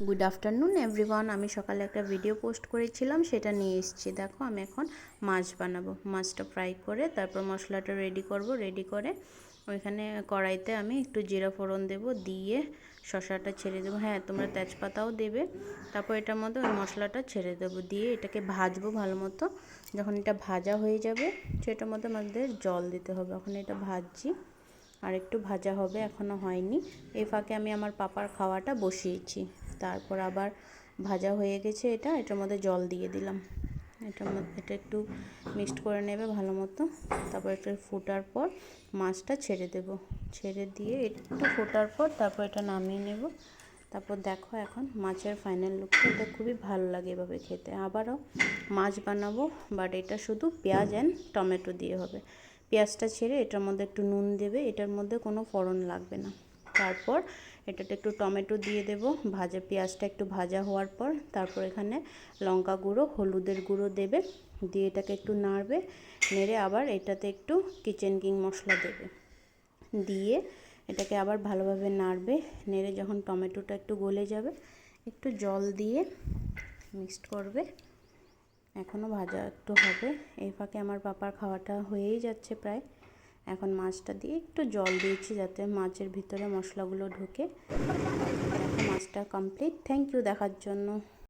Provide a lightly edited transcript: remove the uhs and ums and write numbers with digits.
Good afternoon everyone. আমি সকালে একটা ভিডিও পোস্ট করেছিলাম, সেটা নিয়ে এসেছি। দেখো, আমি এখন মাছ বানাবো। মাছটা ফ্রাই করে তারপর মশলাটা রেডি করব। রেডি করে ওইখানে কড়াইতে আমি একটু জিরা ফোড়ন দেব, দিয়ে শসাটা ছেড়ে দেবো। হ্যাঁ, তোমরা তেজপাতাও দেবে। তারপর এটার মধ্যে ওই মশলাটা ছেড়ে দেবো, দিয়ে এটাকে ভাজবো ভালো মতো। যখন এটা ভাজা হয়ে যাবে সেটার মধ্যে আমাদের জল দিতে হবে। এখন এটা ভাজছি, আর একটু ভাজা হবে, এখনও হয়নি। এই ফাঁকে আমি আমার পাপার খাওয়াটা বসিয়েছি। তারপর আবার ভাজা হয়ে গেছে, এটার মধ্যে জল দিয়ে দিলাম। এটা একটু মিক্সড করে নেবে ভালো মতো। তারপর একটু ফোটার পর মাছটা ছেড়ে দেব। ছেড়ে দিয়ে একটু ফোটার পর তারপর এটা নামিয়ে নেব। তারপর দেখো এখন মাছের ফাইনাল লুকটা। এটা খুবই ভালো লাগে এভাবে খেতে। আবারও মাছ বানাবো, বাট এটা শুধু পেঁয়াজ অ্যান্ড টমেটো দিয়ে হবে। পেঁয়াজটা ছেড়ে এটার মধ্যে একটু নুন দেবে, এটার মধ্যে কোনো ফোড়ন লাগবে না। তারপর এটাতে একটু টমেটো দিয়ে দেব। পেঁয়াজটা একটু ভাজা হওয়ার পর তারপর এখানে লঙ্কা গুঁড়ো, হলুদের গুঁড়ো দেবে, দিয়ে এটাকে একটু নাড়বে। নেড়ে আবার এটাতে একটু কিচেন কিং মশলা দেবে, দিয়ে এটাকে আবার ভালোভাবে নাড়বে। নেড়ে যখন টমেটোটা একটু গলে যাবে, একটু জল দিয়ে মিক্সড করবে। এখনও ভাজা একটু হবে। এই ফাঁকে আমার পাপার খাওয়াটা হয়েই যাচ্ছে প্রায়। এখন মাছটা দিয়ে একটু জল দিয়েছি যাতে মাছের ভিতরে মশলাগুলো ঢোকে। দেখো, মাছটা কমপ্লিট। থ্যাংক ইউ দেখার জন্য।